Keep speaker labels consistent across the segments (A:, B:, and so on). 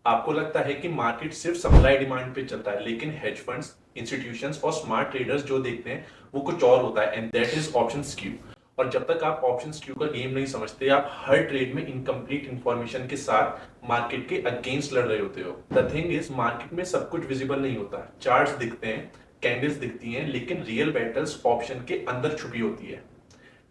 A: आपको लगता है कि मार्केट सिर्फ सप्लाई डिमांड पे चलता है, लेकिन हेज फंड्स, इंस्टीट्यूशंस और स्मार्ट ट्रेडर्स जो देखते हैं वो कुछ और होता है, and that is option skew. और जब तक आप ऑप्शन स्क्यू का गेम नहीं समझते, आप हर ट्रेड में इनकम्प्लीट इंफॉर्मेशन के साथ मार्केट के अगेंस्ट लड़ रहे होते हो। द थिंग इज, मार्केट में सब कुछ विजिबल नहीं होता। चार्ट्स दिखते हैं, कैंडल्स दिखती हैं, लेकिन रियल बैटल्स ऑप्शन के अंदर छुपी होती है।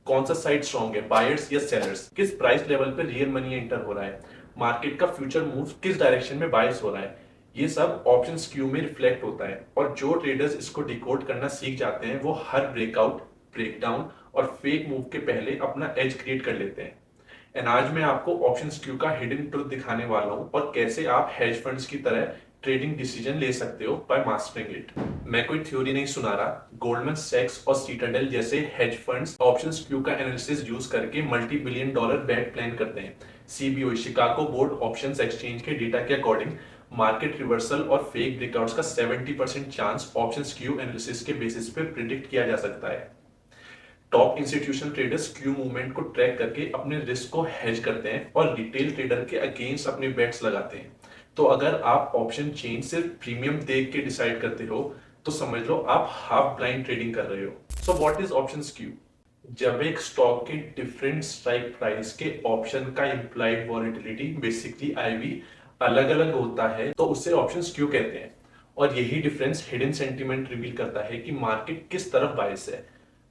A: कौन सा साइड स्ट्रॉन्ग है, बायर्स या सेलर्स, किस प्राइस लेवल पे रियल मनी एंटर हो रहा है, मार्केट का फ्यूचर मूव किस डायरेक्शन में बायस हो रहा है, ये सब ऑप्शन स्क्यू में रिफ्लेक्ट होता है। और जो ट्रेडर्स इसको डिकोड करना सीख जाते हैं वो हर ब्रेकआउट, ब्रेकडाउन और फेक मूव के पहले अपना एज क्रिएट कर लेते हैं। एंड आज मैं आपको ऑप्शन स्क्यू का हिडन ट्रुथ दिखाने वाला हूं और कैसे आप हेज फंड्स की तरह ट्रेडिंग डिसीजन ले सकते हो बाय मास्टरिंग इट। मैं कोई थ्योरी नहीं सुना रहा। गोल्डमैन सैक्स और सीटाडेल जैसे हेज फंड्स ऑप्शन स्क्यू का एनालिसिस यूज करके मल्टी बिलियन डॉलर बेट प्लान करते हैं। CBO, Chicago board options exchange के डेटा के अकॉर्डिंग मार्केट रिवर्सल और फेक ब्रेकआउट्स का 70% चांस ऑप्शन स्क्यू एनालिसिस के बेसिस पे प्रिडिक्ट किया जा सकता है। Top institutional traders Q movement को ट्रैक करके अपने रिस्क को हेज करते हैं और रिटेल ट्रेडर के अगेंस्ट अपने बेट्स लगाते हैं। तो अगर आप ऑप्शन चेन सिर्फ प्रीमियम देख के डिसाइड करते हो तो समझ लो आप हाफ ब्लाइंड ट्रेडिंग कर रहे हो। So what is option skew? जब एक स्टॉक के डिफरेंट स्ट्राइक प्राइस के ऑप्शन का इम्प्लाइड वॉलेटिलिटी, बेसिकली आईवी, अलग अलग होता है तो उसे ऑप्शन स्क्यू कहते हैं। और यही डिफरेंस हिडन सेंटीमेंट रिवील करता है कि मार्केट किस तरफ बायस है।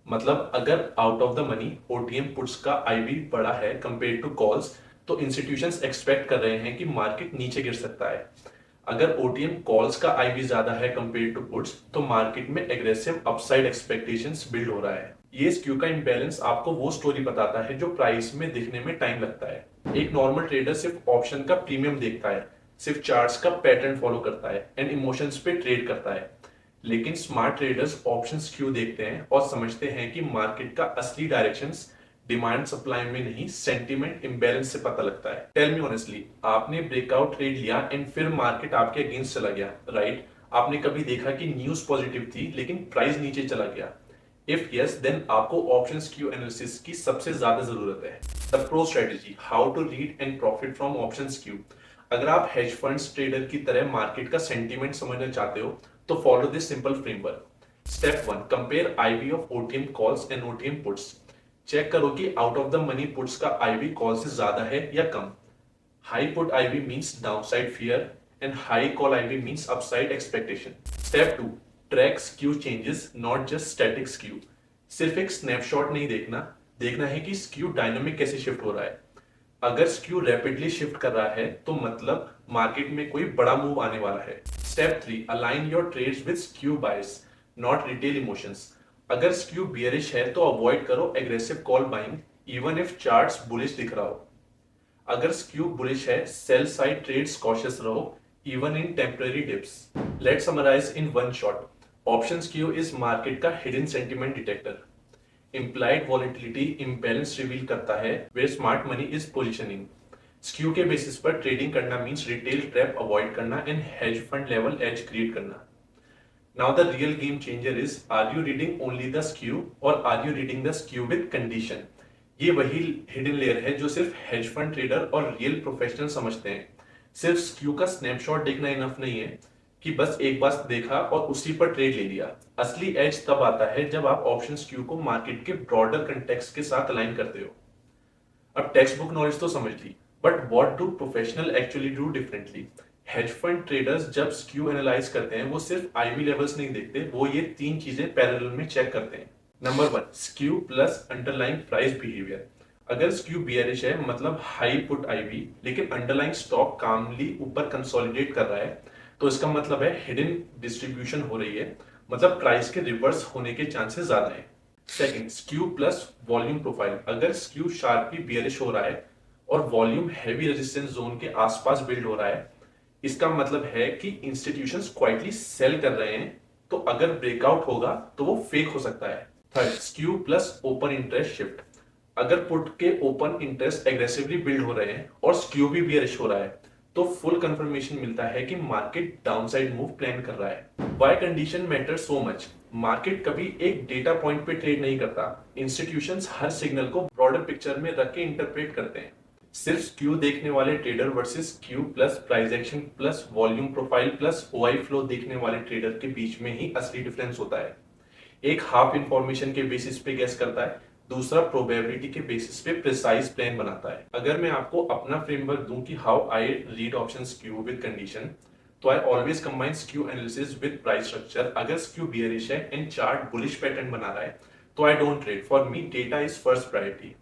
A: मतलब अगर out of the money OTM puts का आईवी बड़ा है कंपेयर टू कॉल्स, तो इंस्टीट्यूशंस एक्सपेक्ट कर रहे हैं कि मार्केट नीचे गिर सकता है। अगर ओटीएम कॉल्स का आईवी ज्यादा है कंपेयर टू पुट्स, तो मार्केट में एग्रेसिव अपसाइड एक्सपेक्टेशंस बिल्ड हो रहा है। ये स्क्यू का इम्बैलेंस आपको वो स्टोरी बताता है जो प्राइस में दिखने में टाइम लगता है। एक नॉर्मल ट्रेडर सिर्फ ऑप्शन का प्रीमियम देखता है, सिर्फ चार्ट्स का पैटर्न फॉलो करता है एंड इमोशंस पे ट्रेड करता है। लेकिन स्मार्ट ट्रेडर्स ऑप्शन स्क्यू देखते हैं और समझते हैं कि मार्केट का असली डायरेक्शंस डिमांड सप्लाई में नहीं, सेंटीमेंट इम्बैलेंस से पता लगता है। टेल मी ऑनेस्टली, आपने ब्रेकआउट ट्रेड लिया एंड फिर मार्केट आपके अगेंस्ट चला गया, राइट? आपने कभी देखा कि न्यूज पॉजिटिव थी लेकिन प्राइस नीचे चला गया? इफ यस, देन आपको ऑप्शन स्क्यू एनालिसिस की सबसे ज्यादा जरूरत है। The pro strategy, how to read and profit from option skew. अगर आप हेज फंड्स ट्रेडर की तरह मार्केट का सेंटीमेंट समझना चाहते हो तो follow this simple framework. Step 1, compare IV of OTM calls and OTM puts. Check करो कि out of the money puts का आईवी कॉल से ज्यादा है या कम। High put IV means downside fear and high call IV means upside expectation. Step 2, track skew changes, not just static skew. सिर्फ एक स्नैपशॉट नहीं देखना, देखना है कि स्क्यू डायनामिक कैसे शिफ्ट हो रहा है। अगर स्क्यू रैपिडली शिफ्ट कर रहा है तो मतलब मार्केट में कोई बड़ा मूव आने वाला है। Step 3, align your trades with skew bias, not retail emotions. अगर स्क्यू बियरिश है तो अवॉइड करो aggressive call buying even if charts bullish दिख रहा हो। अगर स्क्यू बुलिश है, सेल साइड ट्रेड्स कॉशियस रहो even in temporary dips. Let's summarise in one shot. Option skew is market का hidden sentiment detector. Implied volatility imbalance reveal करता है where smart money is positioning. Skew के basis पर trading करना means retail trap avoid करना and hedge fund level edge create करना। Now the real game changer is, are you reading only the skew or are you reading the skew with condition. ये वही hidden layer है जो सिर्फ hedge fund trader और real professional समझते हैं। सिर्फ स्क्यू का स्नैपशॉट देखना इनफ नहीं है कि बस एक बार देखा और उसी पर ट्रेड ले लिया। असली एज तब आता है जब आप ऑप्शन स्क्यू को मार्केट के ब्रॉडर कंटेक्स्ट के साथ अलाइन करते हो। अब टेक्स्ट बुक नॉलेज तो समझ ली, but what do professional actually do differently? Hedge fund traders जब स्क्यू एनालाइज करते हैं वो सिर्फ आईवी लेवल्स नहीं देखते, वो ये तीन चीजें पैरेलल में चेक करते हैं। Number 1, skew plus underlying price behaviour. अगर स्क्यू बियरिश है मतलब हाई पुट आईवी लेकिन अंडरलाइंग स्टॉक कामली ऊपर कंसोलिडेट कर रहा है, तो इसका मतलब है हिडन डिस्ट्रीब्यूशन हो रही है, मतलब प्राइस के रिवर्स होने के चांसेस ज्यादा है। Second, skew plus volume profile. अगर स्क्यू शार्पली बियरिश हो रहा है और वॉल्यूम हैवी रेजिस्टेंस जोन के आसपास बिल्ड हो रहा है, इसका मतलब है कि इंस्टीट्यूशंस क्वाइटली सेल कर रहे हैं, तो अगर ब्रेकआउट होगा तो वो फेक हो सकता है। Third, skew plus open interest shift. अगर पुट के ओपन इंटरेस्ट एग्रेसिवली बिल्ड हो रहे हैं और स्क्यू भी बियरिश हो रहा है, तो फुल कंफर्मेशन मिलता है कि मार्केट डाउनसाइड मूव प्लान कर रहा है। Why condition matter so much? Market कभी एक डेटा पॉइंट पे ट्रेड नहीं करता। इंस्टीट्यूशंस हर सिग्नल को ब्रॉडर पिक्चर में रख के इंटरप्रेट करते हैं। सिर्फ स्क्यू देखने वाले trader versus skew plus price action plus volume profile plus OI flow देखने वाले ट्रेडर के बीच में ही असली डिफरेंस होता है। एक हाफ इंफॉर्मेशन के बेसिस पे गेस करता है, दूसरा प्रोबेबिलिटी के बेसिस पे प्रिसाइज प्लान बनाता है। अगर मैं आपको अपना फ्रेमवर्क दूं कि how I read option skew with condition, तो I always combine skew analysis with price structure. अगर स्क्यू बियरिश है एंड चार्ट बुलिश पैटर्न बना रहा है तो I don't trade, for me data is first priority.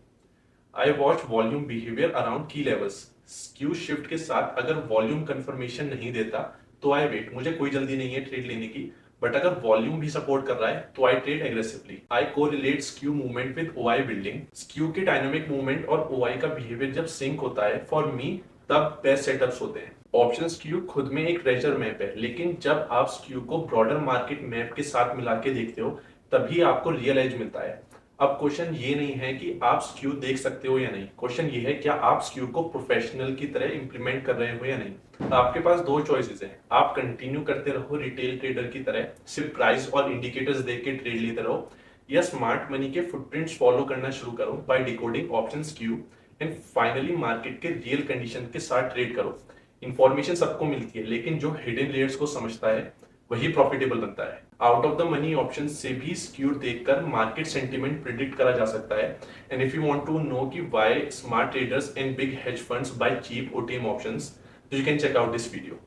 A: I watch volume behaviour around key levels. Skew shift के साथ अगर volume confirmation नहीं देता तो आई वेट, मुझे कोई जल्दी नहीं है ट्रेड लेने की, बट अगर वॉल्यूम भी सपोर्ट कर रहा है तो I trade aggressively. I correlate skew movement with OI building. Skew के डायनामिक मूवमेंट और ओआई का बिहेवियर जब सिंक होता है फॉर मी, तब बेस्ट सेटअप्स होते हैं। ऑप्शन स्क्यू खुद में एक ट्रेजर मैप है, लेकिन जब आप स्क्यू को ब्रॉडर मार्केट मैप के साथ मिला के देखते हो तभी आपको रियल एज मिलता है। अब क्वेश्चन ये नहीं है कि आप स्क्यू देख सकते हो या नहीं, क्वेश्चन ये है क्या आप स्क्यू को प्रोफेशनल की तरह इंप्लीमेंट कर रहे हो या नहीं। आपके पास दो चॉइसेस हैं, आप कंटिन्यू करते रहो रिटेल ट्रेडर की तरह, सिर्फ प्राइस और इंडिकेटर्स देख के ट्रेड लेते रहो, या स्मार्ट मनी के फुटप्रिंट्स फॉलो करना शुरू करो by decoding option skew and finally market के रियल कंडीशन के साथ ट्रेड करो। इंफॉर्मेशन सबको मिलती है, लेकिन जो हिडन लेयर्स को समझता है वही प्रॉफिटेबल बनता है। Out of the money option से भी स्क्यू देखकर मार्केट सेंटीमेंट प्रिडिक्ट करा जा सकता है। And if you want to know कि why smart traders and big hedge funds buy cheap OTM options, you can check out this video.